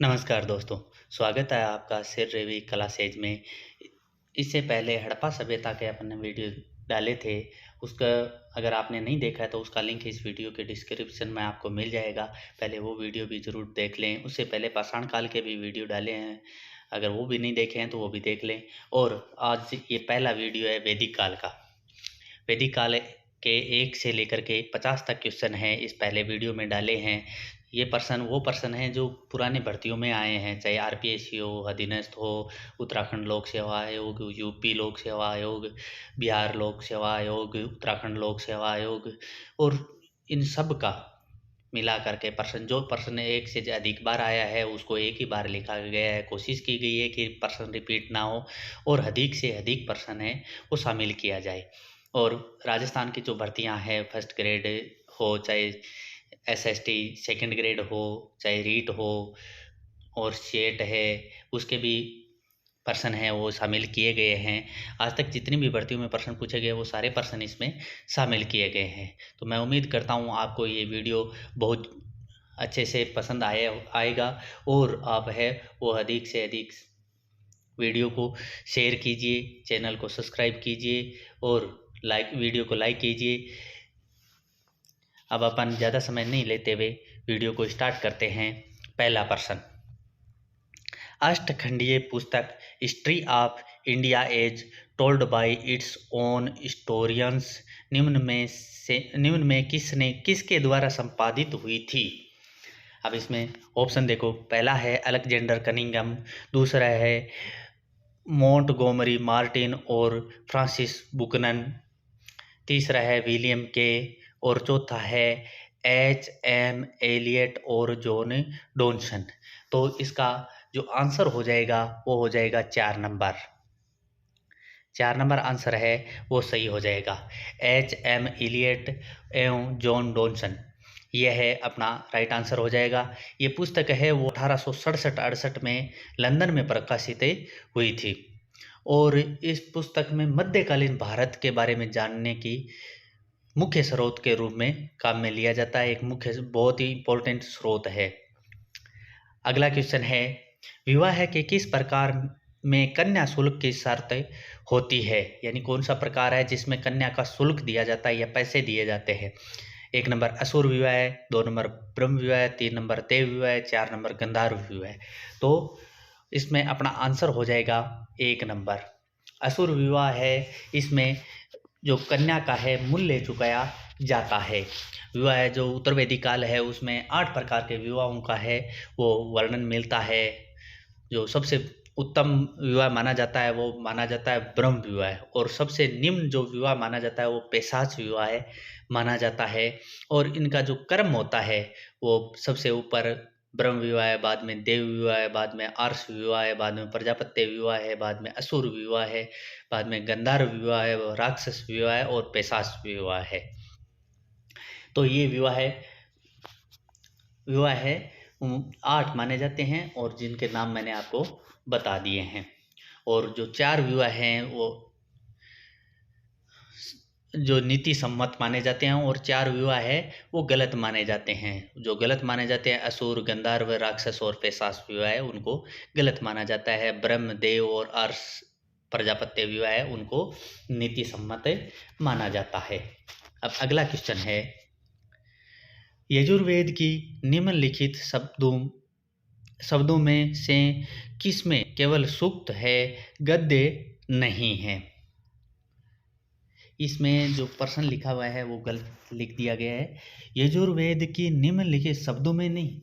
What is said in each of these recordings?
नमस्कार दोस्तों, स्वागत है आपका सिर रवि कला सेज में। इससे पहले हड़प्पा सभ्यता के अपन ने वीडियो डाले थे, उसका अगर आपने नहीं देखा है तो उसका लिंक इस वीडियो के डिस्क्रिप्शन में आपको मिल जाएगा। पहले वो वीडियो भी ज़रूर देख लें। उससे पहले पाषाण काल के भी वीडियो डाले हैं, अगर वो भी नहीं देखे हैं तो वो भी देख लें। और आज ये पहला वीडियो है वैदिक काल का। वैदिक काल के 1 से लेकर के 50 तक क्वेश्चन हैं, इस पहले वीडियो में डाले हैं। ये पर्सन वो पर्सन हैं जो पुरानी भर्तियों में आए हैं, चाहे आरपीएससी हो, अधीनस्थ हो, उत्तराखंड लोक सेवा आयोग, यूपी लोक सेवा आयोग, बिहार लोक सेवा आयोग, उत्तराखंड लोक सेवा आयोग और इन सब का मिला करके जो पर्सन 1 से अधिक बार आया है उसको एक ही बार लिखा गया है। कोशिश की गई है कि पर्सन रिपीट ना हो और अधिक से अधिक पर्सन है वो शामिल किया जाए। और राजस्थान की जो भर्तियां हैं, फर्स्ट ग्रेड हो, चाहे एसएसटी सेकंड ग्रेड हो, चाहे रीट हो और सेट है, उसके भी पर्सन हैं वो शामिल किए गए हैं। आज तक जितनी भी भर्तियों में प्रश्न पूछे गए वो सारे पर्सन इसमें शामिल किए गए हैं। तो मैं उम्मीद करता हूँ आपको ये वीडियो बहुत अच्छे से पसंद आएगा और आप है वो अधिक से अधिक वीडियो को शेयर कीजिए, चैनल को सब्सक्राइब कीजिए और वीडियो को लाइक कीजिए। अब अपन ज़्यादा समय नहीं लेते हुए वीडियो को स्टार्ट करते हैं। पहला प्रश्न, अष्टखंडीय पुस्तक history of India as told by its own historians निम्न में किसके द्वारा संपादित हुई थी? अब इसमें ऑप्शन देखो, पहला है अलेक्जेंडर कनिंघम, दूसरा है मोंटगोमरी मार्टिन और फ्रांसिस बुकनन, तीसरा है विलियम के और चौथा है एच.एम. एलियट और जॉन डॉनसन। तो इसका जो आंसर हो जाएगा वो हो जाएगा 4 नंबर। 4 नंबर आंसर है वो सही हो जाएगा, एच.एम. एलियट एवं जॉन डॉनसन। यह है अपना राइट आंसर हो जाएगा। ये पुस्तक है वो 1867-68 में लंदन में प्रकाशित हुई थी और इस पुस्तक में मध्यकालीन भारत के बारे में जानने की मुख्य स्रोत के रूप में काम में लिया जाता है। एक मुख्य बहुत ही इम्पोर्टेंट स्रोत है। अगला क्वेश्चन है, विवाह के किस प्रकार में कन्या शुल्क की शर्त होती है? यानी कौन सा प्रकार है जिसमें कन्या का शुल्क दिया जाता है या पैसे दिए जाते हैं? 1 नंबर असुर विवाह है, 2 नंबर ब्रह्म विवाह है, 3 नंबर देव विवाह है, 4 नंबर गंधर्व विवाह है। तो इसमें अपना आंसर हो जाएगा 1 नंबर असुर विवाह है। इसमें जो कन्या का है मूल्य चुकाया जाता है। विवाह जो उत्तर वैदिक काल है उसमें 8 प्रकार के विवाहों का है वो वर्णन मिलता है। जो सबसे उत्तम विवाह माना जाता है वो माना जाता है ब्रह्म विवाह और सबसे निम्न जो विवाह माना जाता है वो पैशाच विवाह माना जाता है। और इनका जो कर्म होता है वो सबसे ऊपर ब्रह्म विवाह है, बाद में देव विवाह है, बाद में आर्ष विवाह है, बाद में प्रजापत्य विवाह है, बाद में असुर विवाह है, बाद में गंधर्व विवाह है, राक्षस विवाह है और पैशाच विवाह है। तो ये विवाह है 8 माने जाते हैं और जिनके नाम मैंने आपको बता दिए हैं। और जो 4 विवाह हैं वो जो नीति सम्मत माने जाते हैं और 4 विवाह है वो गलत माने जाते हैं। जो गलत माने जाते हैं असुर, गंधर्व, राक्षस और पैशाच विवाह है उनको गलत माना जाता है। ब्रह्म, देव और अर्ष प्रजापत्य विवाह है उनको नीति सम्मत माना जाता है। अब अगला क्वेश्चन है, यजुर्वेद की निम्नलिखित शब्दों में से किसमें केवल सूक्त है, गद्य नहीं है? इसमें जो प्रश्न लिखा हुआ है वो गलत लिख दिया गया है। यजुर्वेद की निम्नलिखित शब्दों में नहीं,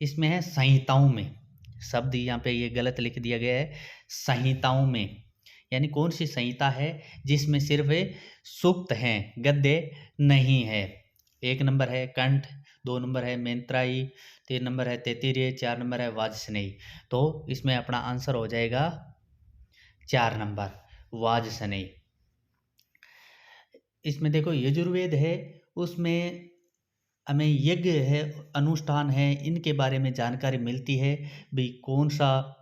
इसमें है संहिताओं में। शब्द यहाँ पे ये गलत लिख दिया गया है, संहिताओं में। यानी कौन सी संहिता है जिसमें सिर्फ सूक्त हैं, गद्य नहीं है? 1 नंबर है कंठ, 2 नंबर है मैत्रेयी, 3 नंबर है तैत्तिरीय, 4 नंबर है वाजसेयी। तो इसमें अपना आंसर हो जाएगा 4 नंबर वाजसेयी। इसमें देखो यजुर्वेद है उसमें हमें यज्ञ है, अनुष्ठान है, इनके बारे में जानकारी मिलती है। भाई कौन सा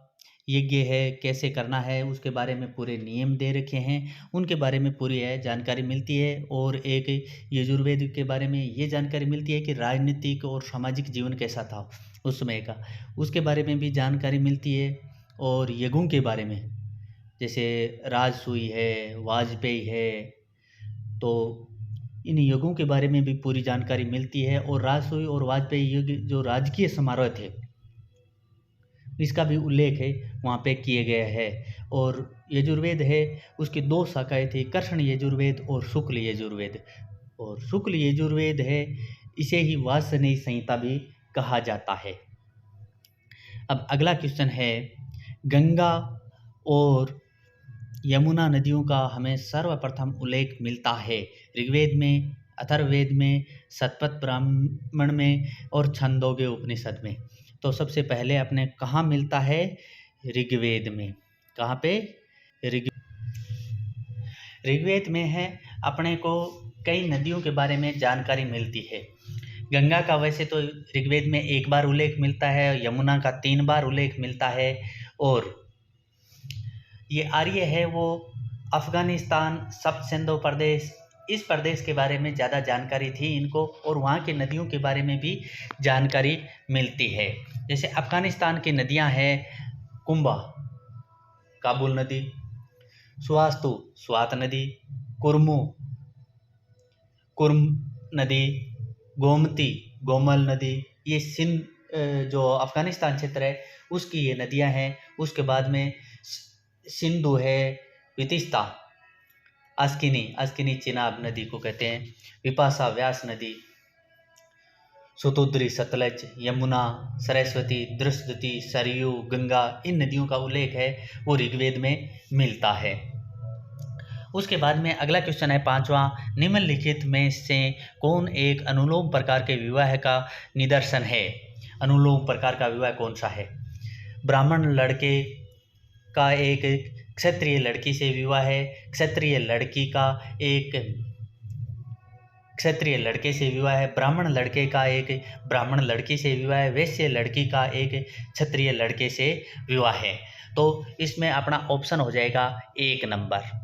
यज्ञ है, कैसे करना है, उसके बारे में पूरे नियम दे रखे हैं, उनके बारे में पूरी जानकारी मिलती है। और एक यजुर्वेद के बारे में ये जानकारी मिलती है कि राजनीतिक और सामाजिक जीवन कैसा था, उस समय का, उसके बारे में भी जानकारी मिलती है। और यज्ञों के बारे में, जैसे राजसूय है, वाजपेयी है, तो इन यज्ञों के बारे में भी पूरी जानकारी मिलती है। और राजसूय और वाजपेयी यज्ञ जो राजकीय समारोह थे, इसका भी उल्लेख है वहाँ पे किए गया है। और यजुर्वेद है, उसकी 2 शाखाएं थी, कृष्ण यजुर्वेद और शुक्ल यजुर्वेद। और शुक्ल यजुर्वेद है, इसे ही वासनेय संहिता भी कहा जाता है। अब अगला क्वेश्चन है, गंगा और यमुना नदियों का हमें सर्वप्रथम उल्लेख मिलता है ऋग्वेद में, अथर्ववेद में, शतपथ ब्राह्मण में और छंदोग्य उपनिषद में। तो सबसे पहले अपने कहाँ मिलता है? ऋग्वेद में। कहाँ पे? ऋग्वेद में है। अपने को कई नदियों के बारे में जानकारी मिलती है। गंगा का वैसे तो ऋग्वेद में 1 बार उल्लेख मिलता है, यमुना का 3 बार उल्लेख मिलता है। और ये आर्य है वो अफगानिस्तान, सप्त सिंधु प्रदेश, इस प्रदेश के बारे में ज़्यादा जानकारी थी इनको। और वहाँ के नदियों के बारे में भी जानकारी मिलती है। जैसे अफगानिस्तान की नदियाँ हैं कुंभा, काबुल नदी, स्वास्तु, स्वात नदी, कुर्मू, कुर्म नदी, गोमती, गोमल नदी, ये सिंध जो अफगानिस्तान क्षेत्र है उसकी ये नदियां हैं। उसके बाद में सिंधु है, वितिस्ता, अस्किनी चिनाब नदी को कहते हैं, विपाशा व्यास नदी, सुतुद्री, सतलज, यमुना, सरस्वती, दृष्टि, सरयू, गंगा, इन नदियों का उल्लेख है वो ऋग्वेद में मिलता है। उसके बाद में अगला क्वेश्चन है 5वां, निम्नलिखित में से कौन एक अनुलोम प्रकार के विवाह का निदर्शन है? अनुलोम प्रकार का विवाह कौन सा है? ब्राह्मण लड़के का एक क्षत्रिय लड़की से विवाह है, क्षत्रिय लड़की का एक क्षत्रिय लड़के से विवाह है, ब्राह्मण लड़के का एक ब्राह्मण लड़की से विवाह है, वैश्य लड़की का एक क्षत्रिय लड़के से विवाह है। तो इसमें अपना ऑप्शन हो जाएगा 1 नंबर।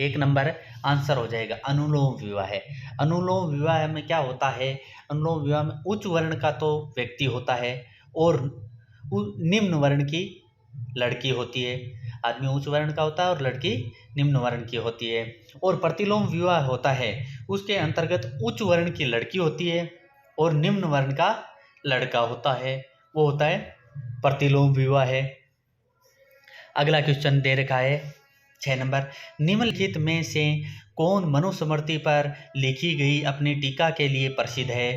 1 नंबर आंसर हो जाएगा, अनुलोम विवाह है। अनुलोम विवाह में क्या होता है? अनुलोम विवाह में उच्च वर्ण का तो व्यक्ति होता है और निम्न वर्ण की लड़की होती है। आदमी उच्च वर्ण का होता है और लड़की निम्न वर्ण की होती है। और प्रतिलोम विवाह होता है, उसके अंतर्गत उच्च वर्ण की लड़की होती है और निम्न वर्ण का लड़का होता है, वो होता है प्रतिलोम विवाह है। अगला क्वेश्चन दे रखा है 6 नंबर, निम्नलिखित में से कौन मनुस्मृति पर लिखी गई अपनी टीका के लिए प्रसिद्ध है?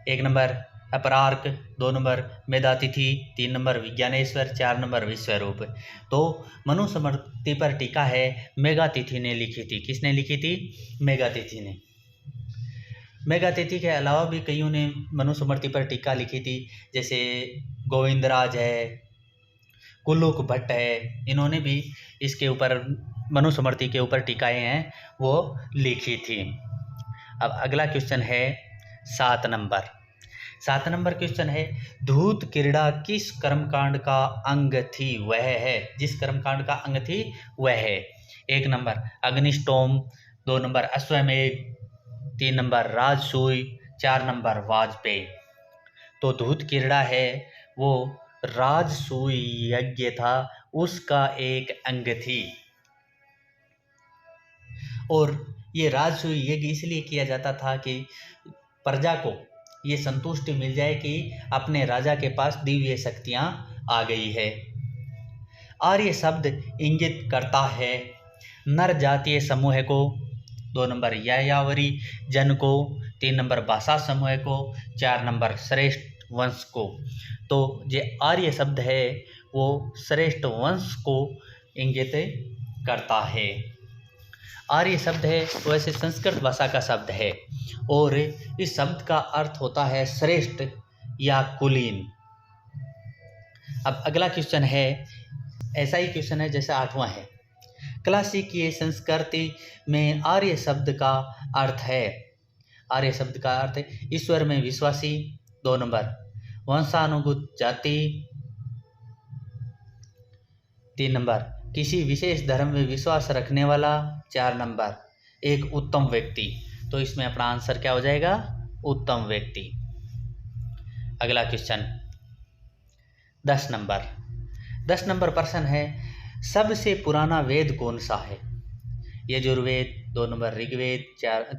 1 number Apararka, 2 number Medhatithi, 3 number Vijnaneshwara, 4 number Vishwarupa. तो मनुस्मृति पर टीका है मेघातिथि ने लिखी थी। किसने लिखी थी? मेघातिथि ने। मेघातिथि के अलावा भी कईयों ने मनुस्मृति पर टीका लिखी थी, जैसे गोविंदराज है, कुल्लूक भट्ट है, इन्होंने भी इसके ऊपर मनुस्मृति के ऊपर टीकाएँ हैं वो लिखी थी। अब अगला क्वेश्चन है 7 नंबर। 7 नंबर क्वेश्चन है, धूत क्रीड़ा किस कर्मकांड का अंग थी? वह है, जिस कर्मकांड का अंग थी वह है। 1 नंबर अग्निष्टोम, 2 नंबर अश्वमेध, 3 नंबर राजसूय, 4 नंबर वाजपेयी। तो धूत क्रीड़ा है वो राजसूय यज्ञ था, उसका एक अंग थी। और ये राजसूय यज्ञ इसलिए किया जाता था कि प्रजा को ये संतुष्टि मिल जाए कि अपने राजा के पास दिव्य शक्तियाँ आ गई है। आर्य शब्द इंगित करता है नर जातीय समूह को, 2 नंबर यायावरी जन को, 3 नंबर भाषा समूह को, 4 नंबर श्रेष्ठ वंश को। तो जो आर्य शब्द है वो श्रेष्ठ वंश को इंगित करता है। आर्य शब्द है वैसे संस्कृत भाषा का शब्द है और इस शब्द का अर्थ होता है श्रेष्ठ या कुलीन। अब अगला क्वेश्चन है, ऐसा ही क्वेश्चन है जैसे 8वां है। क्लासिकीय संस्कृति में आर्य शब्द का अर्थ है, आर्य शब्द का अर्थ है ईश्वर में विश्वासी, 2 नंबर वंशानुगत जाति, 3 नंबर किसी विशेष धर्म में विश्वास रखने वाला, 4 नंबर एक उत्तम व्यक्ति। तो इसमें अपना आंसर क्या हो जाएगा? उत्तम व्यक्ति। अगला क्वेश्चन 10 नंबर। 10 नंबर प्रश्न है, सबसे पुराना वेद कौन सा है? Yajurveda, 2 number Rigveda,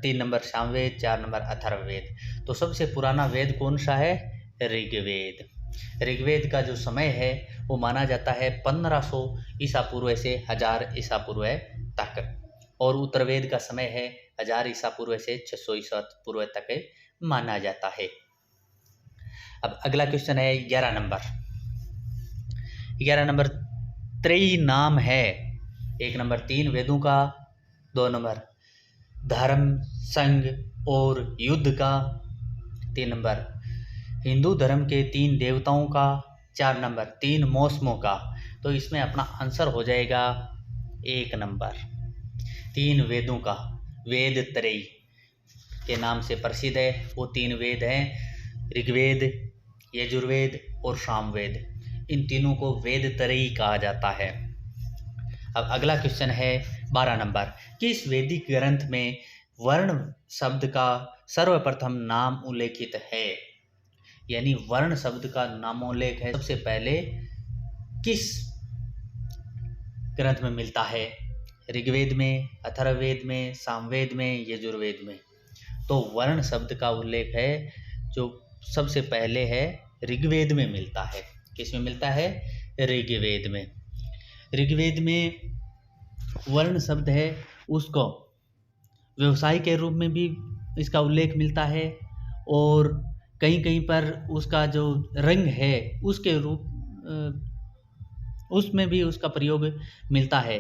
3 number Samaveda, 4 number Atharvaveda. तो सबसे पुराना वेद कौन सा है? ऋग्वेद। ऋग्वेद का जो समय है वो माना जाता है 1500 ईसा पूर्व से 1000 ईसा पूर्व तक, और उत्तरवेद का समय है 1000 ईसा पूर्व से 600 ईसा पूर्व तक माना जाता है। अब अगला क्वेश्चन है 11 नंबर। 11 नंबर, त्रयी नाम है। 1 नंबर 3 वेदों का, 2 नंबर धर्म, संघ और युद्ध का, 3 नंबर हिंदू धर्म के 3 देवताओं का, 4 नंबर 3 मौसमों का। तो इसमें अपना आंसर हो जाएगा 1 नंबर 3 वेदों का। वेद त्रयी के नाम से प्रसिद्ध है वो 3 वेद हैं, ऋग्वेद, यजुर्वेद और सामवेद। इन तीनों को वेद त्रयी कहा जाता है। अब अगला क्वेश्चन है 12 नंबर। किस वैदिक ग्रंथ में वर्ण शब्द का सर्वप्रथम नाम उल्लेखित है? यानी वर्ण शब्द का नामोल्लेख है सबसे पहले किस ग्रंथ में मिलता है? ऋग्वेद में, अथर्ववेद में, सामवेद में, यजुर्वेद में। तो वर्ण शब्द का उल्लेख है जो सबसे पहले है ऋग्वेद में मिलता है। किस में मिलता है? ऋग्वेद में। ऋग्वेद में वर्ण शब्द है उसको व्यवसाय के रूप में भी इसका उल्लेख मिलता है, और कहीं कहीं पर उसका जो रंग है उसके रूप उसमें भी उसका प्रयोग मिलता है।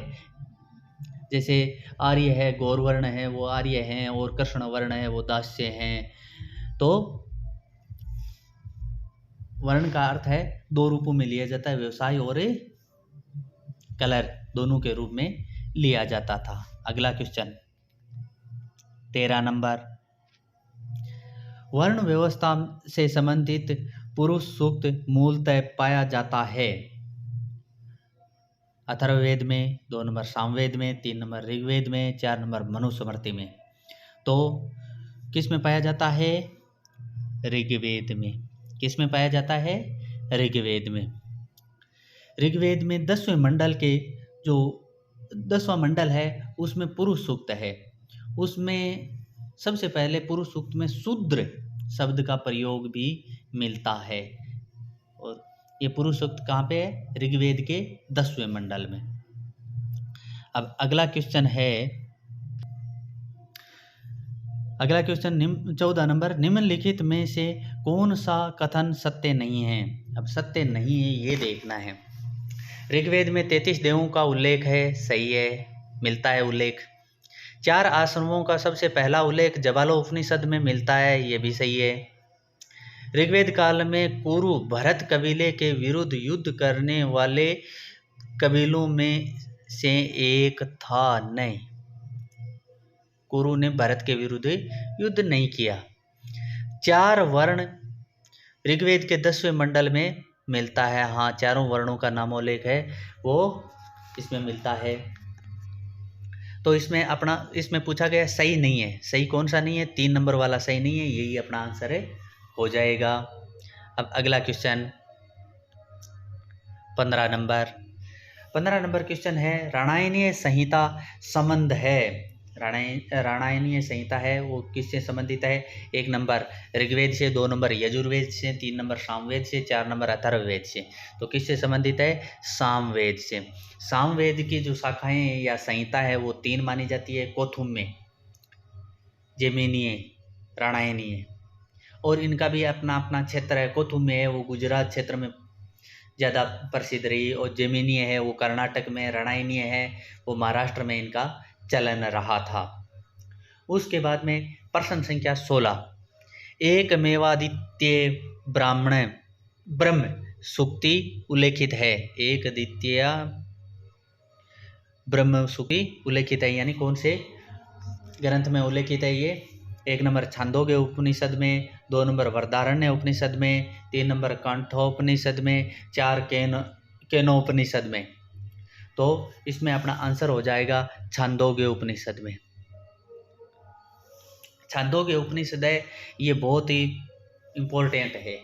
जैसे आर्य है, गौरवर्ण है वो आर्य हैं, और कृष्ण वर्ण है वो दास्य हैं। तो वर्ण का अर्थ है 2 रूपों में लिया जाता है, व्यवसाय और कलर दोनों के रूप में लिया जाता था। अगला क्वेश्चन 13 नंबर। वर्ण व्यवस्था से संबंधित पुरुष सूक्त मूलतः पाया जाता है अथर्ववेद में, 2 नंबर सामवेद में, 3 नंबर ऋग्वेद में, 4 नंबर मनुस्मृति में। तो किस में पाया जाता है? ऋग्वेद में। किस में पाया जाता है? ऋग्वेद में। ऋग्वेद में 10वें मंडल के जो 10वां मंडल है उसमें पुरुष सूक्त है। उसमें सबसे पहले पुरुष सूक्त में शूद्र शब्द का प्रयोग भी मिलता है, और ये पुरुष सूक्त कहाँ पे है? ऋग्वेद के 10वें मंडल में। अब अगला क्वेश्चन 14 नंबर। निम्नलिखित में से कौन सा कथन सत्य नहीं है? अब सत्य नहीं है ये देखना है। ऋग्वेद में 33 देवों का उल्लेख है, सही है, मिलता है उल्लेख। 4 आश्रमों का सबसे पहला उल्लेख जबालोपनिषद में मिलता है, ये भी सही है। ऋग्वेद काल में कुरु भरत कबीले के विरुद्ध युद्ध करने वाले कबीलों में से एक था। नहीं, कुरु ने भरत के विरुद्ध युद्ध नहीं किया। 4 वर्ण ऋग्वेद के 10वें मंडल में मिलता है। हाँ, चारों वर्णों का नामोल्लेख है वो इसमें मिलता है। तो इसमें पूछा गया सही नहीं है। सही कौन सा नहीं है? 3 नंबर वाला सही नहीं है, यही अपना आंसर हो जाएगा। अब अगला क्वेश्चन 15 नंबर। 15 नंबर क्वेश्चन है, रामायणीय संहिता संबंध है। रामायणीय संहिता है वो किससे संबंधित है? 1 नंबर ऋग्वेद से, 2 नंबर यजुर्वेद से, 3 नंबर सामवेद से, 4 नंबर अथर्ववेद से। तो किससे संबंधित है? सामवेद से। सामवेद की जो शाखाएं या संहिता है वो 3 मानी जाती है, कौथुम्य, जैमिनीय, रामायणीय। और इनका भी अपना अपना क्षेत्र है। कौथुम्य है वो गुजरात क्षेत्र में ज़्यादा प्रसिद्ध रही, और जैमिनीय है वो कर्नाटक में, रामायणीय है वो महाराष्ट्र में इनका चलन रहा था। उसके बाद में प्रश्न संख्या 16। एकमेवाद्वितीय ब्रह्म सूक्ति उल्लेखित है। एक द्वितीय ब्रह्म सूक्ति उल्लेखित है, यानी कौन से ग्रंथ में उल्लेखित है ये? 1 नंबर छांदोग्य उपनिषद में, 2 नंबर वृहदारण्य उपनिषद में, 3 नंबर कांठोपनिषद में, 4 केनोपनिषद में। तो इसमें अपना आंसर हो जाएगा छांदोग्य उपनिषद में। छांदोग्य उपनिषद है ये बहुत ही इम्पोर्टेंट है,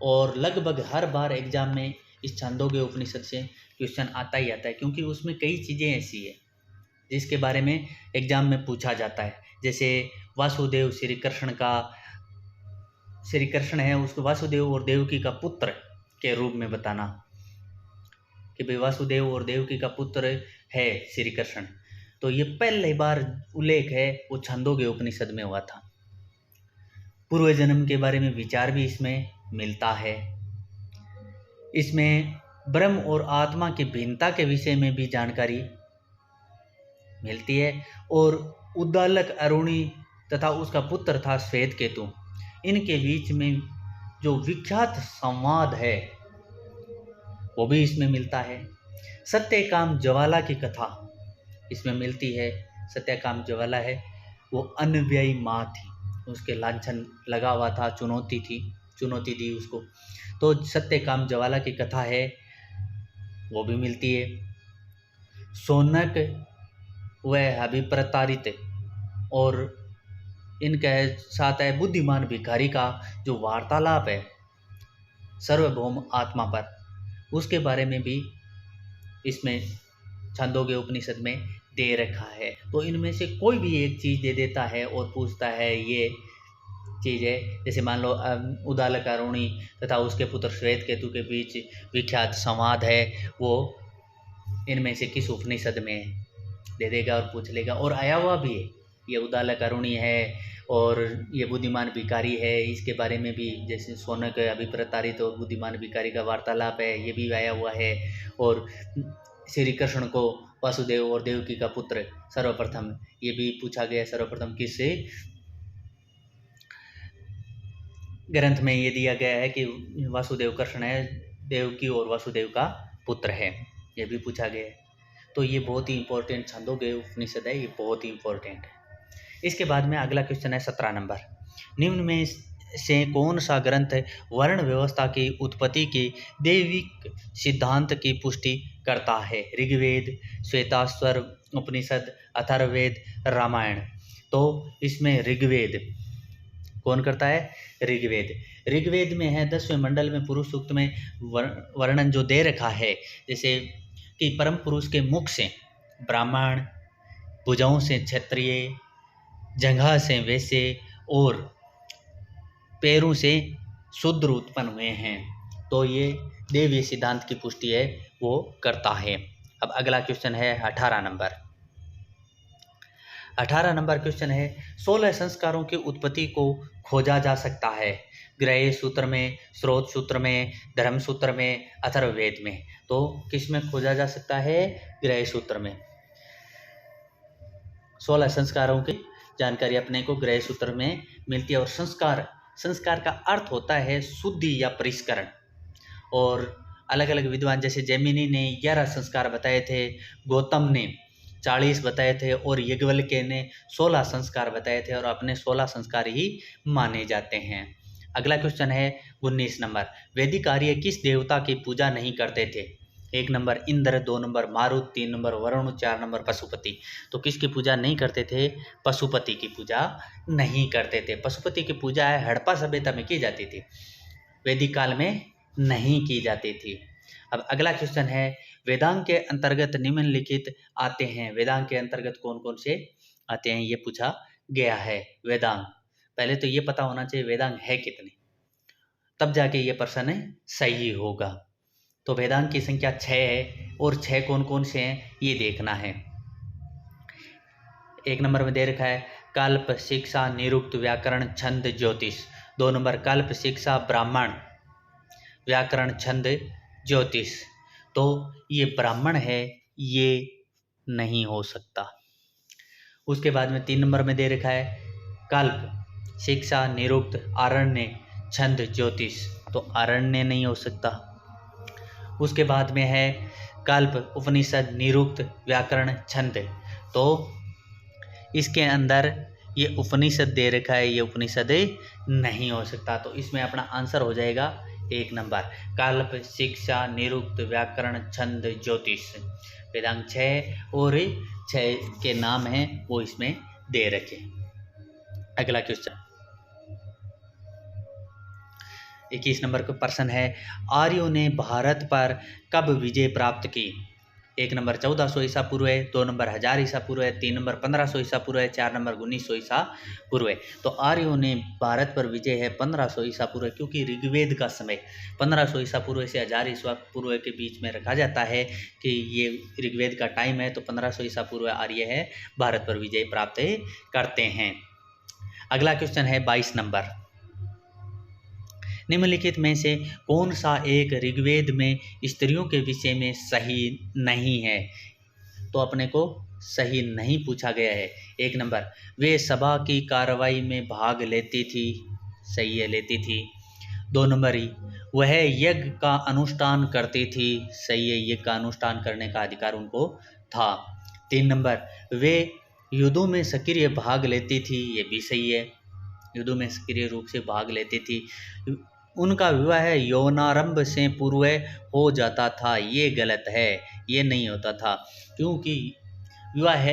और लगभग हर बार एग्जाम में इस छंदोग्य उपनिषद से क्वेश्चन आता ही आता है, क्योंकि उसमें कई चीज़ें ऐसी है जिसके बारे में एग्जाम में पूछा जाता है। जैसे वासुदेव श्री कृष्ण है, उसको वासुदेव और देवकी का पुत्र के रूप में बताना कि भाई वासुदेव और देवकी का पुत्र है श्री कृष्ण। तो ये पहली बार उल्लेख है वो छंदोग्य उपनिषद में हुआ था। पूर्व जन्म के बारे में विचार भी इसमें मिलता है। इसमें ब्रह्म और आत्मा की भिन्नता के विषय में भी जानकारी मिलती है। और उद्दालक अरुणी तथा उसका पुत्र था श्वेत केतु, इनके बीच में जो विख्यात संवाद है वो भी इसमें मिलता है। सत्यकाम ज्वाला की कथा इसमें मिलती है। सत्यकाम ज्वाला है वो अनव्ययी माँ थी, उसके लांछन लगा हुआ था, चुनौती दी उसको। तो सत्यकाम ज्वाला की कथा है वो भी मिलती है। सोनक वह अभिप्रतारित और इनके साथ है बुद्धिमान भिखारी का जो वार्तालाप है सार्वभौम आत्मा पर, उसके बारे में भी इसमें छंदोग्य उपनिषद में दे रखा है। तो इनमें से कोई भी एक चीज़ दे देता है और पूछता है ये चीज़ है। जैसे मान लो उद्दालक अरुणी तथा उसके पुत्र श्वेत केतु के बीच विख्यात संवाद है, वो इनमें से किस उपनिषद में है दे देगा और पूछ लेगा। और आया हुआ भी है, ये उद्दालक अरुणी है और ये बुद्धिमान भिखारी है, इसके बारे में भी जैसे सोनक अभिप्रतारित और बुद्धिमान भिखारी का वार्तालाप है, ये भी आया हुआ है। और श्री कृष्ण को वासुदेव और देवकी का पुत्र सर्वप्रथम ये भी पूछा गया, सर्वप्रथम किस ग्रंथ में ये दिया गया है कि वासुदेव कृष्ण है, देवकी और वासुदेव का पुत्र है, ये भी पूछा गया है। तो ये बहुत ही इंपॉर्टेंट छंदोग्य उपनिषद है, ये बहुत ही इंपॉर्टेंट है। इसके बाद में अगला क्वेश्चन है 17 नंबर। निम्न में से कौन सा ग्रंथ वर्ण व्यवस्था की उत्पत्ति के दैविक सिद्धांत की पुष्टि करता है? ऋग्वेद, श्वेताश्वर उपनिषद, अथर्ववेद, रामायण। तो इसमें ऋग्वेद कौन करता है? ऋग्वेद। ऋग्वेद में है 10वें मंडल में पुरुष सूक्त में वर्णन जो दे रखा है, जैसे कि परम पुरुष के मुख से ब्राह्मण, भुजाओं से क्षत्रिय, जंघा से वैश्य और पैरों से शूद्र उत्पन्न हुए हैं। तो ये देवीय सिद्धांत की पुष्टि है वो करता है। अब अगला क्वेश्चन है 18 नंबर। 18 नंबर क्वेश्चन है 16 संस्कारों की उत्पत्ति को खोजा जा सकता है? ग्रह सूत्र में, स्रोत सूत्र में, धर्म सूत्र में, अथर्ववेद में। तो किस में खोजा जा सकता है? ग्रह सूत्र में। 16 संस्कारों की जानकारी अपने को ग्रह सूत्र में मिलती है। और संस्कार का अर्थ होता है शुद्धि या परिष्करण। और अलग अलग विद्वान जैसे जैमिनी ने 11 संस्कार बताए थे, गौतम ने 40 बताए थे और याज्ञवल्क्य ने 16 संस्कार बताए थे, और अपने 16 संस्कार ही माने जाते हैं। अगला क्वेश्चन है 19 नंबर। वैदिक आर्य किस देवता की पूजा नहीं करते थे? 1 number Indra, 2 number Marut, 3 number Varuna, 4 number Pashupati. तो किसकी पूजा नहीं करते थे? पशुपति की पूजा नहीं करते थे। पशुपति की पूजा है हड़प्पा सभ्यता में की जाती थी, वैदिक काल में नहीं की जाती थी। अब अगला क्वेश्चन है वेदांग के अंतर्गत निम्नलिखित आते हैं। वेदांग के अंतर्गत कौन कौन से आते हैं ये पूछा गया है। वेदांग, पहले तो ये पता होना चाहिए वेदांग है कितने, तब जाके ये प्रश्न सही होगा। तो वेदांग की संख्या 6 है, और 6 कौन कौन से हैं ये देखना है। 1 नंबर में दे रखा है कल्प, शिक्षा, निरुक्त, व्याकरण, छंद, ज्योतिष। 2 नंबर कल्प, शिक्षा, ब्राह्मण, व्याकरण, छंद, ज्योतिष। तो ये ब्राह्मण है, ये नहीं हो सकता। उसके बाद में 3 नंबर में दे रखा है कल्प, शिक्षा, निरुक्त, आरण्य, छंद, ज्योतिष। तो आरण्य नहीं हो सकता। उसके बाद में है कल्प, उपनिषद, निरुक्त, व्याकरण, छंद। तो इसके अंदर ये उपनिषद दे रखा है, ये उपनिषद नहीं हो सकता। तो इसमें अपना आंसर हो जाएगा 1 नंबर कल्प, शिक्षा, निरुक्त, व्याकरण, छंद, ज्योतिष। वेदांग 6 और 6 के नाम हैं वो इसमें दे रखे। अगला क्वेश्चन 21 नंबर का प्रश्न है, आर्यों ने भारत पर कब विजय प्राप्त की? 1 नंबर 1400 ईसा पूर्व है, 2 नंबर 1000 ईसा पूर्व है, 3 नंबर 1500 ईसा पूर्व है, 4 नंबर 1900 ईसा पूर्व है। तो आर्यों ने भारत पर विजय है 1500 ईसा पूर्व, क्योंकि ऋग्वेद का समय 1500 ईसा पूर्व से 1000 ईसा पूर्व के बीच में रखा जाता है कि ये ऋग्वेद का टाइम है। तो 1500 ईसा पूर्व आर्य है भारत पर विजय प्राप्त करते हैं। अगला क्वेश्चन है 22 नंबर, निम्नलिखित में से कौन सा एक ऋग्वेद में स्त्रियों के विषय में सही नहीं है? तो अपने को सही नहीं पूछा गया है। 1 नंबर, वे सभा की कार्रवाई में भाग लेती थी, सही है, लेती थी। 2 नंबर, वह यज्ञ का अनुष्ठान करती थी, सही है, यज्ञ का अनुष्ठान करने का अधिकार उनको था। 3 नंबर, वे युद्धों में सक्रिय भाग लेती थी, ये भी सही है, युद्धों में सक्रिय रूप से भाग लेती थी। उनका विवाह यौनारंभ से पूर्व हो जाता था, ये गलत है, ये नहीं होता था, क्योंकि विवाह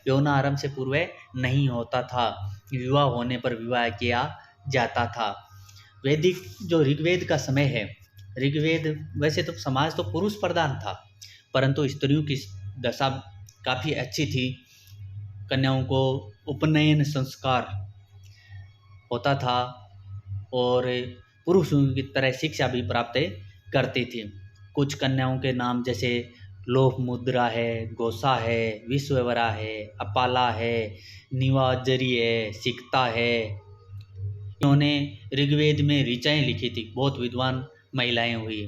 यौनारंभ से पूर्व नहीं होता था, विवाह होने पर विवाह किया जाता था। वैदिक जो ऋग्वेद का समय है, ऋग्वेद वैसे तो समाज तो पुरुष प्रधान था, परंतु स्त्रियों की दशा काफ़ी अच्छी थी। कन्याओं को उपनयन संस्कार होता था और पुरुषों की तरह शिक्षा भी प्राप्त करती थी। कुछ कन्याओं के नाम जैसे लोपमुद्रा है, गोसा है, विश्ववरा है, अपाला है, निवाजरी है, सिकता है। इन्होंने ऋग्वेद में ऋचाएँ लिखी थी, बहुत विद्वान महिलाएं हुई,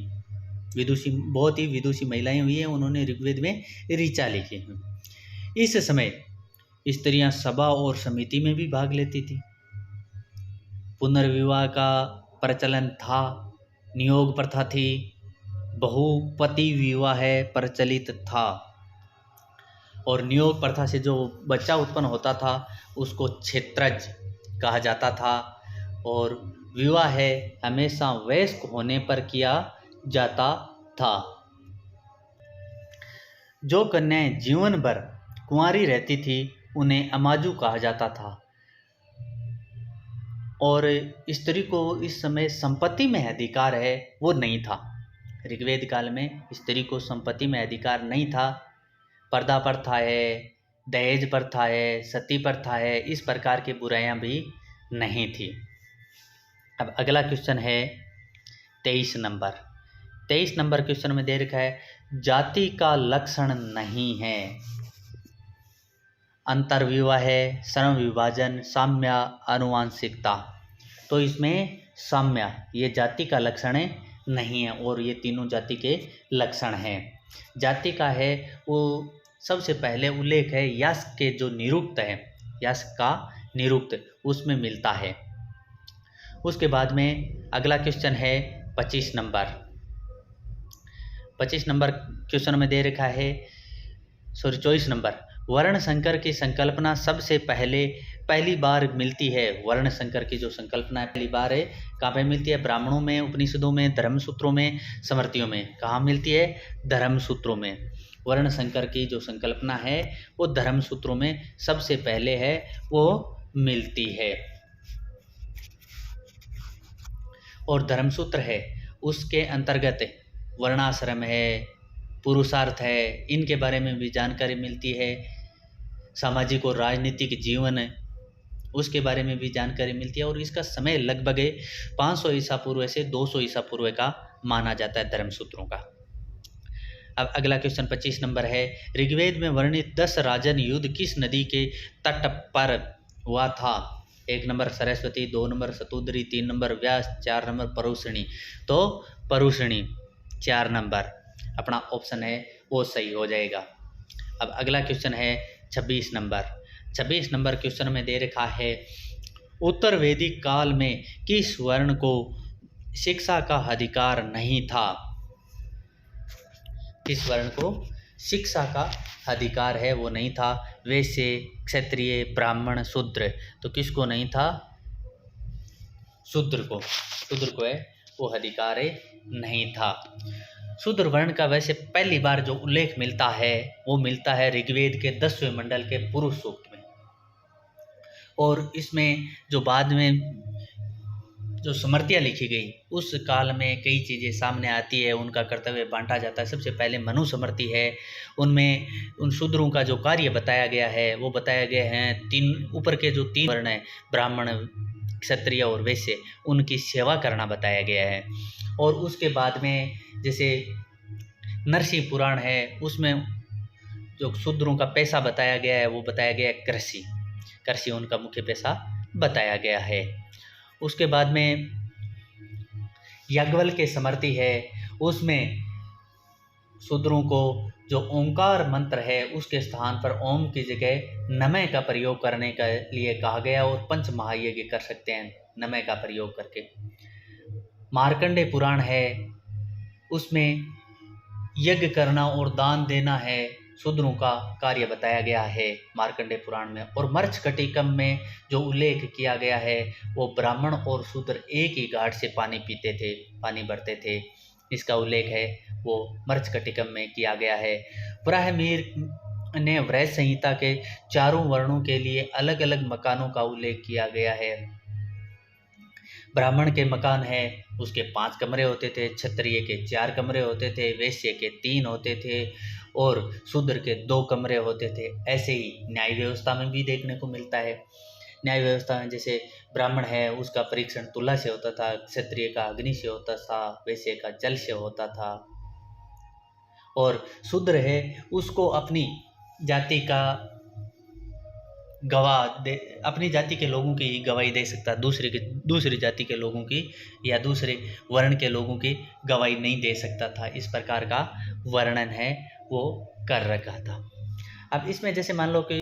विदुषी, बहुत ही विदुषी महिलाएं हुई हैं, उन्होंने ऋग्वेद में ऋचा लिखी हैं। इस समय स्त्रियां सभा और समिति में भी भाग लेती थी। पुनर्विवाह का प्रचलन था, नियोग प्रथा थी, बहुपति विवाह प्रचलित था, और नियोग प्रथा से जो बच्चा उत्पन्न होता था उसको क्षेत्रज कहा जाता था, और विवाह हमेशा वयस्क होने पर किया जाता था। जो कन्याएं जीवन भर कुंवारी रहती थी उन्हें अमाजू कहा जाता था, और स्त्री को इस समय संपत्ति में अधिकार है वो नहीं था। ऋग्वेद काल में स्त्री को संपत्ति में अधिकार नहीं था। पर्दा प्रथा है, दहेज प्रथा है, सती प्रथा है, इस प्रकार की बुराइयां भी नहीं थी। अब अगला क्वेश्चन है 23 नंबर। 23 नंबर क्वेश्चन में दे रखा है, जाति का लक्षण नहीं है। अंतर्विवाह, श्रम विभाजन, साम्य, आनुवांशिकता। तो इसमें साम्य ये जाति का लक्षण नहीं है, और ये तीनों जाति के लक्षण हैं। जाति का है वो सबसे पहले उल्लेख है यास्क के जो निरुक्त है, यास्क का निरुक्त उसमें मिलता है। उसके बाद में अगला क्वेश्चन है 25 नंबर। 25 नंबर क्वेश्चन में दे रखा है, 24 नंबर, वर्ण संकर की संकल्पना सबसे पहली बार मिलती है। वर्ण संकर की जो संकल्पना पहली बार है कहाँ पे मिलती है? ब्राह्मणों में, उपनिषदों में, धर्मसूत्रों में, स्मृतियों में। कहाँ मिलती है? धर्मसूत्रों में। वर्ण संकर की जो संकल्पना है वो धर्मसूत्रों में सबसे पहले है वो मिलती है, और धर्मसूत्र है उसके अंतर्गत वर्णाश्रम है, पुरुषार्थ है, इनके बारे में भी जानकारी मिलती है। सामाजिक और राजनीतिक जीवन उसके बारे में भी जानकारी मिलती है, और इसका समय लगभग 500 ईसा पूर्व से 200 ईसा पूर्व का माना जाता है धर्मसूत्रों का। अब अगला क्वेश्चन 25 नंबर है, ऋग्वेद में वर्णित 10 राजन युद्ध किस नदी के तट पर हुआ था? 1 number Saraswati, 2 number Shutudri, 3 number Vyas, 4 number Parushni. तो परुषणी 4 नंबर अपना ऑप्शन है वो सही हो जाएगा। अब अगला क्वेश्चन है 26 नंबर। 26 नंबर क्वेश्चन में दे रखा है, उत्तर वैदिक काल में किस वर्ण को शिक्षा का अधिकार नहीं था? किस वर्ण को शिक्षा का अधिकार है वो नहीं था? वैश्य, क्षत्रिय, ब्राह्मण, शूद्र। तो किसको नहीं था? शूद्र को। शूद्र को है वो अधिकार नहीं था। शूद्र वर्ण का वैसे पहली बार जो उल्लेख मिलता है वो मिलता है ऋग्वेद के 10वें मंडल के पुरुष सूक्त में, और इसमें जो बाद में जो स्मृतियाँ लिखी गई उस काल में कई चीज़ें सामने आती है, उनका कर्तव्य बांटा जाता है। सबसे पहले मनु स्मृति है, उनमें उन शूद्रों का जो कार्य बताया गया है वो बताया गया है। तीन ऊपर के जो तीन वर्ण हैं, ब्राह्मण, क्षत्रिय और वैश्य, उनकी सेवा करना बताया गया है। और उसके बाद में जैसे नरसिंह पुराण है, उसमें जो शूद्रों का पेशा बताया गया है वो बताया गया है कृषि। कृषि उनका मुख्य पेशा बताया गया है। उसके बाद में याज्ञवल्क्य की स्मृति है, उसमें शूद्रों को जो ओंकार मंत्र है उसके स्थान पर ओम की जगह नमः का प्रयोग करने के लिए कहा गया और पंच महायज्ञ कर सकते हैं नमः का प्रयोग करके। मार्कंडेय पुराण है, उसमें यज्ञ करना और दान देना है शूद्रों का कार्य बताया गया है मार्कंडेय पुराण में। और मर्चकटिकम में जो उल्लेख किया गया है वो ब्राह्मण और शूद्र एक ही घाट से पानी पीते थे, पानी भरते थे, इसका उल्लेख है वो मर्चकटिकम में किया गया है। ब्राह्मीर ने व्रत संहिता के चारों वर्णों के लिए अलग अलग मकानों का उल्लेख किया गया है। ब्राह्मण के मकान है उसके 5 कमरे होते थे, क्षत्रिय के 4 कमरे होते थे, वैश्य के 3 होते थे और शूद्र के 2 कमरे होते थे। ऐसे ही न्याय व्यवस्था में भी देखने को मिलता है। न्याय व्यवस्था में जैसे ब्राह्मण है उसका परीक्षण तुला से होता था, क्षत्रिय का अग्नि से होता था, वैश्य का जल से होता था और शूद्र है उसको अपनी जाति का गवाह दे, अपनी जाति के लोगों की गवाही दे सकता, दूसरी जाति के लोगों की या दूसरे वर्ण के लोगों की गवाही नहीं दे सकता था। इस प्रकार का वर्णन है वो कर रखा था। अब इसमें जैसे मान लो कि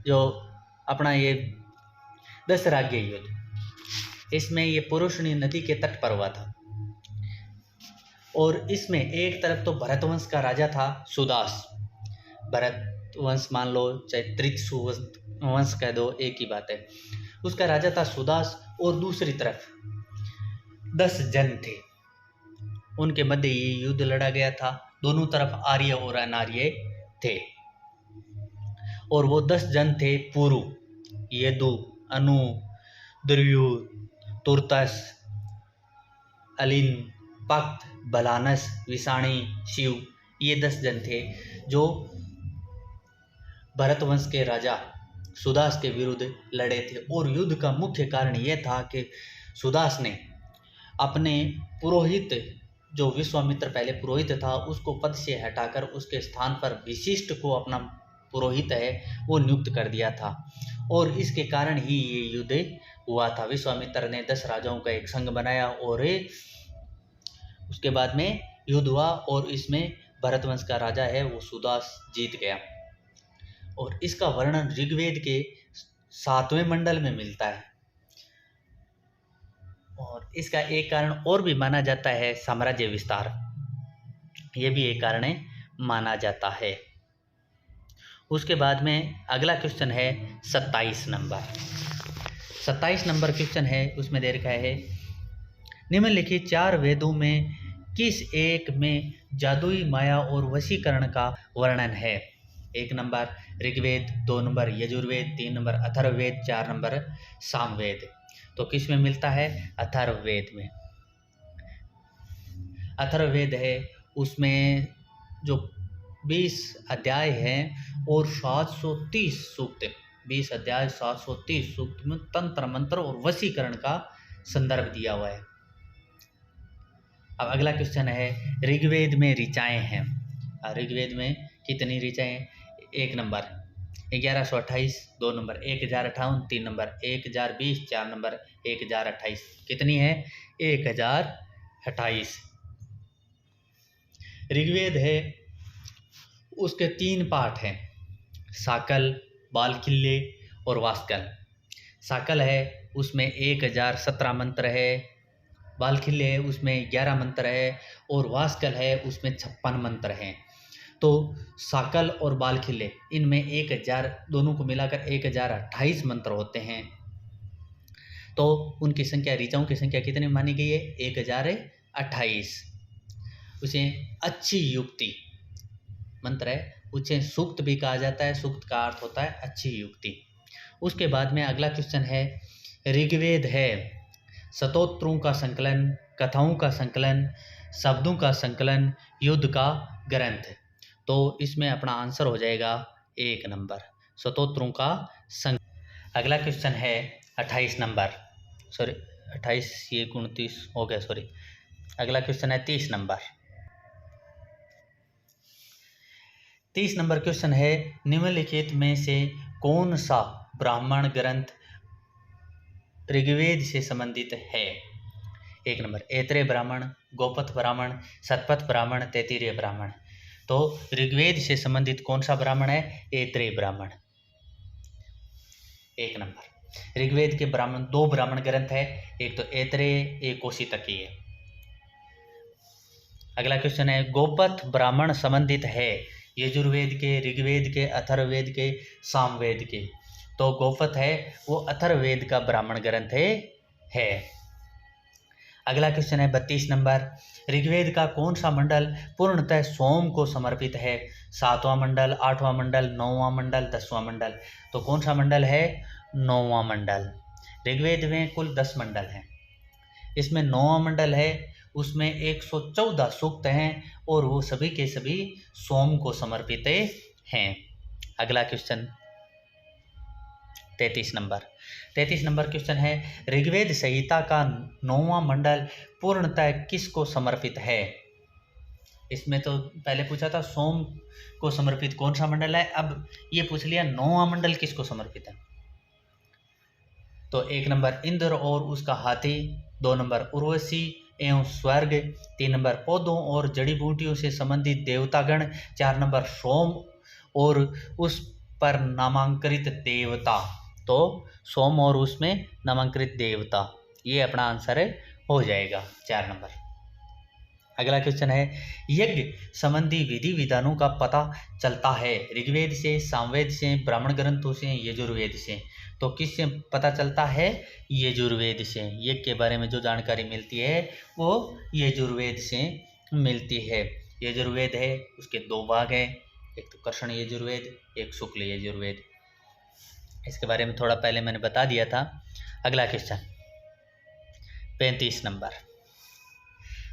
जो अपना ये दशराज्य युद्ध, इसमें ये पुरुषनी नदी के तट पर हुआ था और इसमें एक तरफ तो भरतवंश का राजा था सुदास, भरत वंश मान लो चाहे त्रिक्षु वंश कह दो, एक ही बात है। उसका राजा था सुदास और दूसरी तरफ 10 जन थे, उनके मध्य ये युद्ध लड़ा गया था। दोनों तरफ आर्य और अनार्य थे और वो 10 जन थे पुरु, यदु, अनु, दुर्युध, तुर्तस, अलिन, पक्त, बलानस, विषाणी, शिव, ये 10 जन थे जो भरतवंश के राजा सुदास के विरुद्ध लड़े थे। और युद्ध का मुख्य कारण यह था कि सुदास ने अपने पुरोहित, जो विश्वामित्र पहले पुरोहित था, उसको पद से हटाकर उसके स्थान पर विशिष्ट को अपना पुरोहित है वो नियुक्त कर दिया था और इसके कारण ही ये युद्ध हुआ था। विश्वामित्र ने 10 राजाओं का एक संघ बनाया और उसके बाद में युद्ध हुआ और इसमें भरतवंश का राजा है वो सुदास जीत गया। और इसका वर्णन ऋग्वेद के 7वें मंडल में मिलता है। और इसका एक कारण और भी माना जाता है साम्राज्य विस्तार, ये भी एक कारण माना जाता है। उसके बाद में अगला क्वेश्चन है 27 नंबर। 27 नंबर क्वेश्चन है, उसमें दे रखा है निम्नलिखित 4 वेदों में किस एक में जादुई माया और वशीकरण का वर्णन है। 1 number Rigveda, 2 number Yajurveda, 3 number Atharvaveda, 4 number Samaveda. तो किस में मिलता है? अथर्ववेद में। अथर्ववेद है उसमें जो 20 अध्याय हैं और 730 सूक्त, 20 अध्याय 730 सूक्त में तंत्र मंत्र और वशीकरण का संदर्भ दिया हुआ है। अब अगला क्वेश्चन है ऋग्वेद में ऋचाएँ हैं। ऋग्वेद में कितनी ऋचाएँ? 1 नंबर 1128, 2 नंबर 1058, 3 नंबर 1020, 4 नंबर 1028। कितनी है? 1028। ऋग्वेद है उसके 3 पाठ हैं, साकल, बालखिल्य और वास्कल। साकल है उसमें 1017 मंत्र है, बालखिल्य है उसमें 11 मंत्र है और वास्कल है उसमें 56 मंत्र हैं। तो साकल और बालखिल्य इनमें 1000, दोनों को मिलाकर 1028 मंत्र होते हैं। तो उनकी संख्या, ऋचाओं की संख्या कितनी मानी गई है? 1028। उसे अच्छी युक्ति मंत्र है, उसे सूक्त भी कहा जाता है। सूक्त का अर्थ होता है अच्छी युक्ति। उसके बाद में अगला क्वेश्चन है ऋग्वेद है स्तोत्रों का संकलन, कथाओं का संकलन, शब्दों का संकलन, युद्ध का ग्रंथ। तो इसमें अपना आंसर हो जाएगा 1 नंबर, स्तोत्रों का संकलन। अगला क्वेश्चन है 28 नंबर, सॉरी 28 ये 29 हो गया, सॉरी। अगला क्वेश्चन है 30 नंबर। 30 नंबर क्वेश्चन है, निम्नलिखित में से कौन सा ब्राह्मण ग्रंथ ऋग्वेद से संबंधित है? 1 नंबर ऐत्रेय ब्राह्मण, गोपथ ब्राह्मण, शतपथ ब्राह्मण, तैत्तिरीय ब्राह्मण। तो ऋग्वेद से संबंधित कौन सा ब्राह्मण है? ऐत्रेय ब्राह्मण। 1 नंबर। ऋग्वेद के ब्राह्मण 2 ब्राह्मण ग्रंथ है, एक तो ऐत्रेय, एक कौशितकीय। अगला क्वेश्चन है, गोपथ ब्राह्मण संबंधित है यजुर्वेद के, ऋग्वेद के, अथर्ववेद के, सामवेद के। तो गोपथ है वो अथर्ववेद का ब्राह्मण ग्रंथ है। अगला क्वेश्चन है 32 नंबर, ऋग्वेद का कौन सा मंडल पूर्णतः सोम को समर्पित है? 7वां मंडल, 8वां मंडल, 9वां मंडल, 10वां मंडल। तो कौन सा मंडल है? 9वां मंडल। ऋग्वेद में कुल 10 मंडल हैं, इसमें 9वां मंडल है, उसमें 114 सूक्त हैं और वो सभी के सभी सोम को समर्पित हैं। अगला क्वेश्चन 33 नंबर। 33 नंबर क्वेश्चन है, ऋग्वेद संहिता का 9वां मंडल पूर्णतः किसको समर्पित है? इसमें तो पहले पूछा था सोम को समर्पित कौन सा मंडल है, अब ये पूछ लिया 9वां मंडल किसको समर्पित है। तो 1 नंबर इंद्र और उसका हाथी, 2 नंबर उर्वशी एवं स्वर्ग, 3 नंबर पौधों और जड़ी बूटियों से संबंधित देवतागण, 4 नंबर सोम और उस पर नामांकित देवता। तो सोम और उसमें नामांकित देवता, ये अपना आंसर हो जाएगा 4 नंबर। अगला क्वेश्चन है, यज्ञ संबंधी विधि विधानों का पता चलता है ऋग्वेद से, सामवेद से, ब्राह्मण ग्रंथों से, यजुर्वेद से। तो किससे पता चलता है? यजुर्वेद से। यज्ञ के बारे में जो जानकारी मिलती है वो यजुर्वेद से मिलती है। यजुर्वेद है उसके 2 भाग हैं, एक तो कृष्ण यजुर्वेद, एक शुक्ल यजुर्वेद। इसके बारे में थोड़ा पहले मैंने बता दिया था। अगला क्वेश्चन 35 नंबर,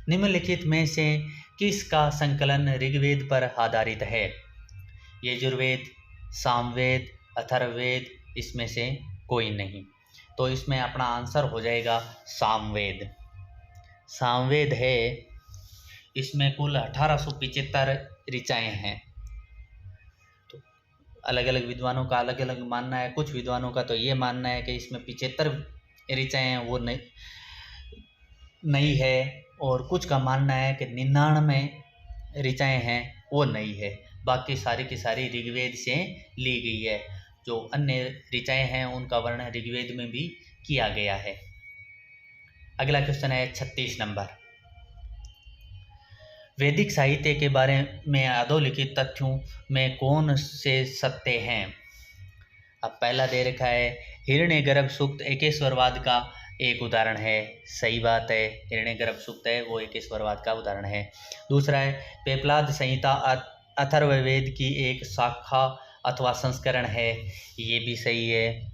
निम्नलिखित में से किसका संकलन ऋग्वेद पर आधारित है? यजुर्वेद, सामवेद, अथर्ववेद, इसमें से कोई नहीं। तो इसमें अपना आंसर हो जाएगा सामवेद। सामवेद है, इसमें कुल 1875 ऋचाएँ हैं। तो अलग अलग विद्वानों का अलग अलग मानना है, कुछ विद्वानों का तो ये मानना है कि इसमें 75 ऋचाएँ हैं वो नहीं है, और कुछ का मानना है कि 99 ऋचाएँ हैं वो नहीं है। बाकी सारी की सारी ऋग्वेद से ली गई है। जो अन्य ऋचाएँ हैं उनका वर्णन ऋग्वेद में भी किया गया है। अगला क्वेश्चन है 36 नंबर, वैदिक साहित्य के बारे में अधोलिखित तथ्यों में कौन से सत्य हैं? अब पहला दे रखा है, हिरण्यगर्भ सूक्त एकेश्वरवाद का एक उदाहरण है। सही बात है, हिरण्यगर्भ सूक्त है वो एकेश्वरवाद का उदाहरण है। दूसरा है, पेपलाद संहिता अथर्ववेद की एक शाखा अथवा संस्करण है, ये भी सही है।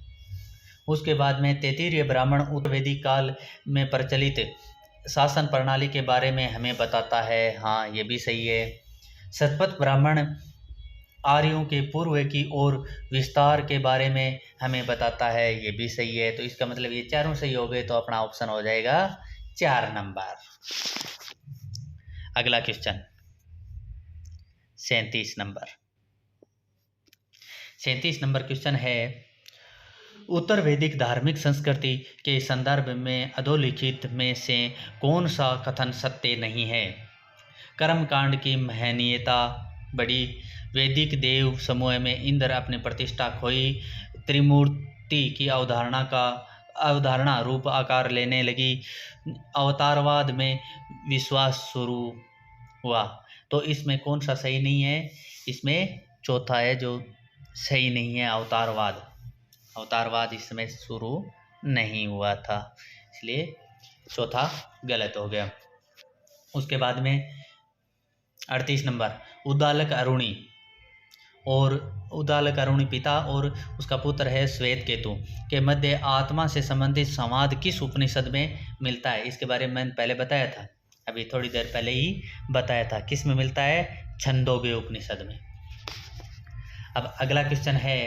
उसके बाद में तैत्तिरीय ब्राह्मण उत्तरवैदिक काल में प्रचलित शासन प्रणाली के बारे में हमें बताता है, हाँ ये भी सही है। शतपथ ब्राह्मण आर्यों के पूर्व की ओर विस्तार के बारे में हमें बताता है, ये भी सही है। तो इसका मतलब ये चारों सही हो गए, तो अपना ऑप्शन हो जाएगा 4 नंबर। अगला क्वेश्चन 37 नंबर। 37 नंबर क्वेश्चन है, उत्तर वैदिक धार्मिक संस्कृति के संदर्भ में अधोलिखित में से कौन सा कथन सत्य नहीं है? कर्मकांड की महनीयता बढ़ी, वैदिक देव समूह में इंद्र अपनी प्रतिष्ठा खोई, त्रिमूर्ति की अवधारणा रूप आकार लेने लगी, अवतारवाद में विश्वास शुरू हुआ। तो इसमें कौन सा सही नहीं है? इसमें चौथा है जो सही नहीं है, अवतारवाद इस समय शुरू नहीं हुआ था, इसलिए चौथा गलत हो गया। उसके बाद में 38 नंबर, उद्दालक अरुणी और उदालकरुणी पिता और उसका पुत्र है श्वेत केतु के मध्य आत्मा से संबंधित संवाद किस उपनिषद में मिलता है? इसके बारे में मैंने पहले बताया था, अभी थोड़ी देर पहले ही बताया था। किस में मिलता है? छंदोग्य उपनिषद में। अब अगला क्वेश्चन है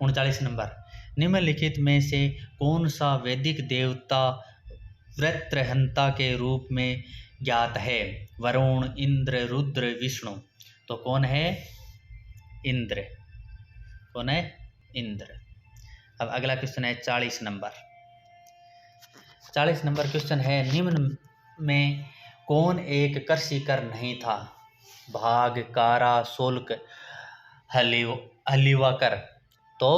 39 नंबर। निम्नलिखित में से कौन सा वैदिक देवता वृत्रहंता के रूप में ज्ञात है? वरुण, इंद्र, रुद्र, विष्णु। तो कौन है? इंद्र। कौन है? इंद्र। अब अगला क्वेश्चन है 40 नंबर। 40 नंबर क्वेश्चन है, निम्न में कौन एक कृषिकर नहीं था? भाग, कारा, शुल्क, हलिवाकर। तो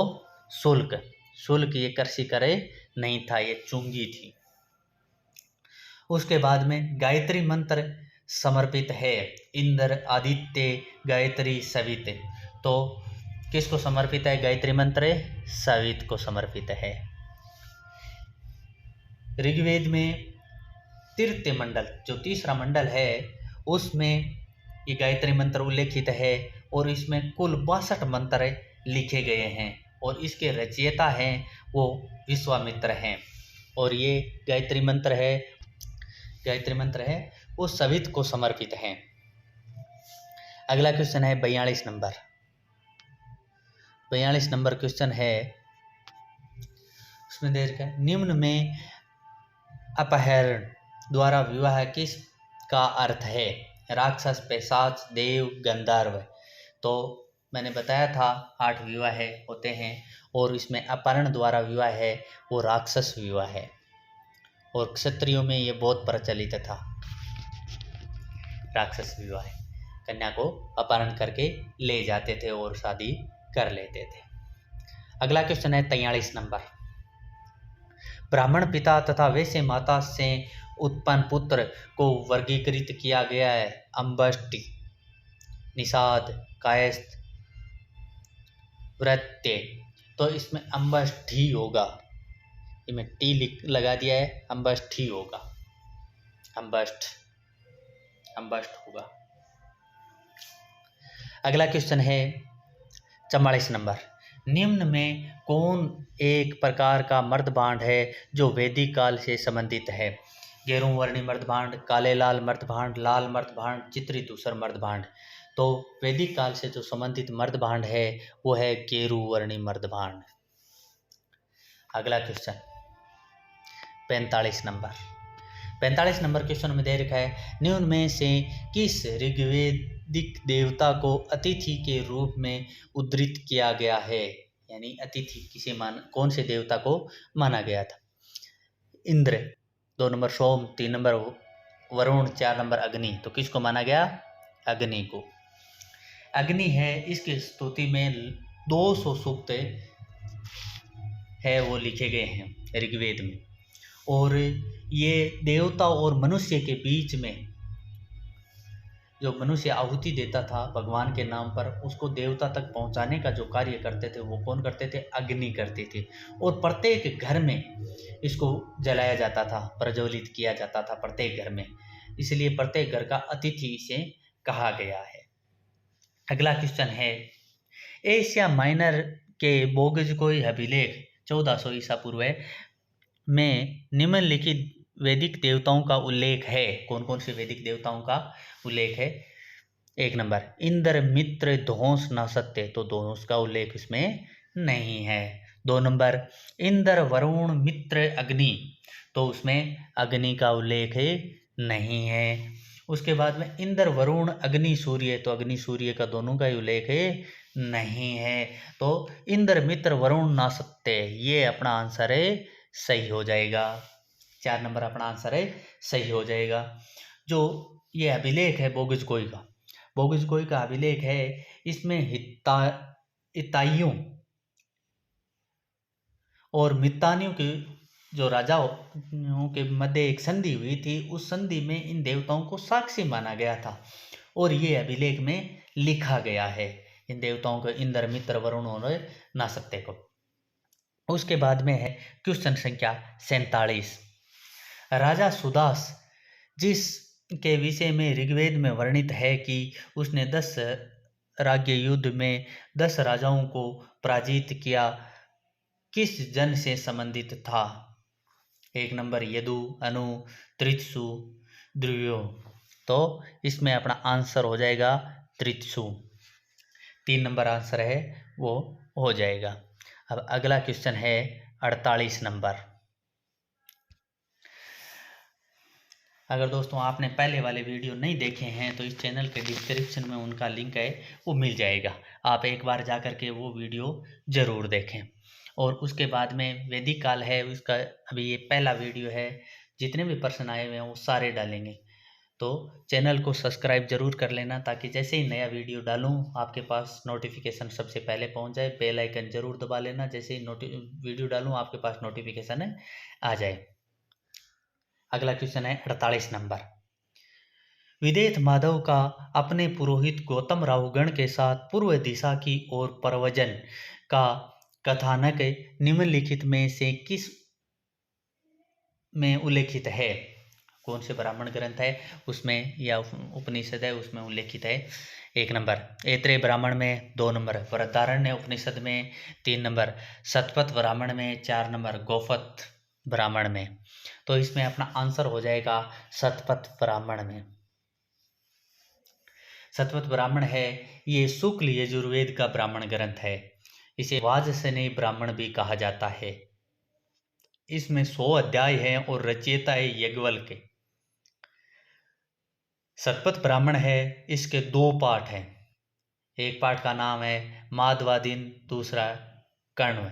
शुल्क ये कृषिकर नहीं था, ये चुंगी थी। उसके बाद में गायत्री मंत्र समर्पित है। इंद्र, आदित्य, गायत्री, सवित। तो किसको समर्पित है गायत्री मंत्र? सवित को समर्पित है। ऋग्वेद में तृतीय मंडल जो तीसरा मंडल है उसमें ये गायत्री मंत्र उल्लेखित है और इसमें कुल 62 मंत्र लिखे गए हैं और इसके रचयिता हैं वो विश्वामित्र हैं। और ये गायत्री मंत्र है वो सवित को समर्पित है। अगला क्वेश्चन है 42 नंबर। 42 नंबर क्वेश्चन है, उसमें देर का निम्न में अपहरण द्वारा विवाह किस का अर्थ है? राक्षस, पिशाच, देव, गंधर्व। तो मैंने बताया था 8 विवाह होते हैं और इसमें अपहरण द्वारा विवाह है वो राक्षस विवाह है और क्षत्रियों में ये बहुत प्रचलित था। राक्षस विवाह कन्या को अपहरण करके ले जाते थे और शादी कर लेते थे। अगला क्वेश्चन है 43 नंबर। ब्राह्मण पिता तथा वैश्य माता से उत्पन्न पुत्र को वर्गीकृत किया गया है। अंबष्टि, निषाद, कायस्थ, वृत्य। तो इसमें अंबष्ठी होगा, इसमें टी लगा दिया है, अंबष्ठी होगा, अंबष्ठ होगा। अगला क्वेश्चन है 44 नंबर। निम्न में कौन एक प्रकार का मर्दभांड है जो वैदिक काल से संबंधित है? गेरूवर्णी मर्दभांड, काले लाल मर्दभांड, लाल मर्दभांड, चित्रित धूसर मर्दभांड। तो वैदिक काल से जो संबंधित मर्दभांड है वो है गेरूवर्णी मर्दभांड। अगला क्वेश्चन 45 नंबर। 45 नंबर क्वेश्चन में दे रखा है, निम्न में से किस ऋग्वेदिक देवता को अतिथि के रूप में उद्धृत किया गया है? यानी अतिथि कौन से देवता को माना गया था? इंद्र, 2 नंबर सोम, 3 नंबर वरुण, 4 नंबर अग्नि। तो किसको माना गया? अग्नि को। अग्नि है, इसकी स्तुति में 200 सूक्त है वो लिखे गए हैं ऋग्वेद में। और ये देवता और मनुष्य के बीच में जो मनुष्य आहुति देता था भगवान के नाम पर, उसको देवता तक पहुंचाने का जो कार्य करते थे वो कौन करते थे? अग्नि करते थे। और प्रत्येक घर में इसको जलाया जाता था, प्रज्वलित किया जाता था प्रत्येक घर में, इसलिए प्रत्येक घर का अतिथि इसे कहा गया है। अगला क्वेश्चन है, एशिया माइनर के बोगजकोई अभिलेख 1400 ईसा पूर्व में निम्नलिखित वैदिक देवताओं का उल्लेख है। कौन कौन से वैदिक देवताओं का उल्लेख है? 1 नंबर इंद्र, मित्र, ध्वंस, नसत्य। तो ध्वंस का उल्लेख इसमें नहीं है। 2 नंबर इंद्र, वरुण, मित्र, अग्नि। तो उसमें अग्नि का उल्लेख नहीं है। उसके बाद में इंद्र, वरुण, अग्नि, सूर्य। तो अग्नि सूर्य का दोनों का उल्लेख नहीं है। तो इंद्र, मित्र, वरुण, नसत्य ये अपना आंसर सही हो जाएगा। 4 नंबर अपना आंसर सही हो जाएगा। जो ये अभिलेख है बोगजकोई का अभिलेख है, इसमें हित्ताइयों और मितानियों के जो राजाओं के मध्य एक संधि हुई थी, उस संधि में इन देवताओं को साक्षी माना गया था और ये अभिलेख में लिखा गया है इन देवताओं को, इंद्र, मित्र, वरुण और नसत्य को। उसके बाद में है क्वेश्चन संख्या 47। राजा सुदास, जिस के विषय में ऋग्वेद में वर्णित है कि उसने 10 राज्य युद्ध में 10 राजाओं को पराजित किया किस जन से संबंधित था? 1 नंबर यदु, अनु, त्रितसु, द्रुयो। तो इसमें अपना आंसर हो जाएगा त्रितसु। 3 नंबर आंसर है वो हो जाएगा। अब अगला क्वेश्चन है 48 नंबर। अगर दोस्तों आपने पहले वाले वीडियो नहीं देखे हैं तो इस चैनल के डिस्क्रिप्शन में उनका लिंक है, वो मिल जाएगा। आप एक बार जा कर के वो वीडियो ज़रूर देखें। और उसके बाद में वैदिक काल है, उसका अभी ये पहला वीडियो है। जितने भी प्रश्न आए हुए हैं वो सारे डालेंगे। तो चैनल को सब्सक्राइब जरूर कर लेना, ताकि जैसे ही नया वीडियो डालूँ आपके पास नोटिफिकेशन सबसे पहले पहुंच जाए। बेल आइकन जरूर दबा लेना, जैसे ही वीडियो डालूँ आपके पास नोटिफिकेशन आ जाए। अगला क्वेश्चन है 48 नंबर। विदेह माधव का अपने पुरोहित गौतम राहुगण के साथ पूर्व दिशा की ओर प्रव्रजन का कथानक निम्नलिखित में से किस में उल्लेखित है? कौन से ब्राह्मण ग्रंथ है उसमें या उपनिषद है उसमें उल्लेखित है? 1 नंबर ऐत्रेय ब्राह्मण में, 2 नंबर बृहदारण्य उपनिषद में, 3 नंबर शतपथ ब्राह्मण में, 4 नंबर गौपथ ब्राह्मण में। तो इसमें अपना आंसर हो जाएगा शतपथ ब्राह्मण में। शतपथ ब्राह्मण है ये शुक्ल यजुर्वेद का ब्राह्मण ग्रंथ है। इसे वाजसनेयी ब्राह्मण भी कहा जाता है। इसमें 100 अध्याय हैं और रचयिता है याज्ञवल्क्य। शतपथ ब्राह्मण है, इसके 2 पाठ हैं। एक पाठ का नाम है माधवादीन, दूसरा कण्व।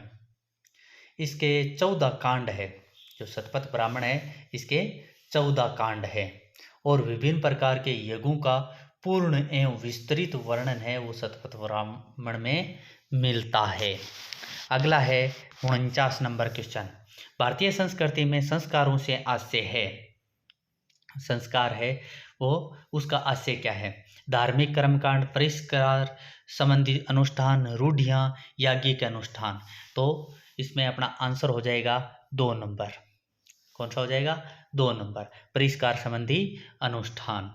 इसके 14 कांड है। जो शतपथ ब्राह्मण है इसके 14 कांड है और विभिन्न प्रकार के यज्ञों का पूर्ण एवं विस्तृत वर्णन है वो शतपथ ब्राह्मण में मिलता है। अगला है 49 नंबर क्वेश्चन। भारतीय संस्कृति में संस्कारों से आशय है। संस्कार है वो उसका आशय क्या है? धार्मिक कर्मकांड, परिष्कार संबंधी अनुष्ठान, रूढ़ियाँ, याज्ञिक अनुष्ठान। तो इसमें अपना आंसर हो जाएगा 2 नंबर। कौन सा हो जाएगा? 2 नंबर, परिष्कार संबंधी अनुष्ठान।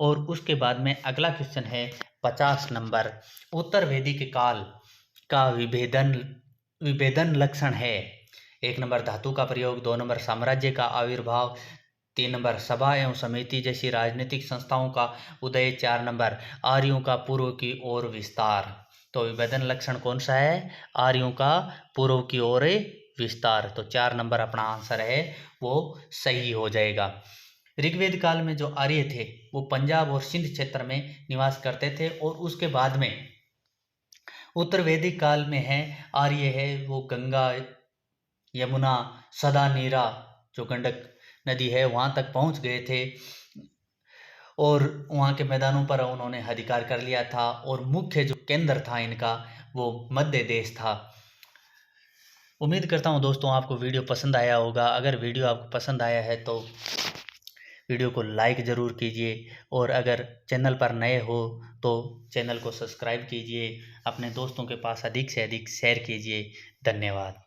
और उसके बाद में अगला क्वेश्चन है 50 नंबर। उत्तर वैदिक काल का विभेदन लक्षण है। 1 नंबर धातु का प्रयोग, 2 नंबर साम्राज्य का आविर्भाव, 3 नंबर सभा एवं समिति जैसी राजनीतिक संस्थाओं का उदय, 4 नंबर आर्यों का पूर्व की ओर विस्तार। तो विभेदन लक्षण कौन सा है? आर्यों का पूर्व की ओर विस्तार। तो 4 नंबर अपना आंसर है वो सही हो जाएगा। ऋग्वेद काल में जो आर्य थे वो पंजाब और सिंध क्षेत्र में निवास करते थे और उसके बाद में उत्तर वैदिक काल में है आर्य है वो गंगा, यमुना, सदा नीरा जो गंडक नदी है वहाँ तक पहुँच गए थे और वहाँ के मैदानों पर उन्होंने अधिकार कर लिया था। और मुख्य जो केंद्र था इनका वो मध्य देश था। उम्मीद करता हूँ दोस्तों आपको वीडियो पसंद आया होगा। अगर वीडियो आपको पसंद आया है तो वीडियो को लाइक ज़रूर कीजिए और अगर चैनल पर नए हो तो चैनल को सब्सक्राइब कीजिए। अपने दोस्तों के पास अधिक से अधिक शेयर कीजिए। धन्यवाद।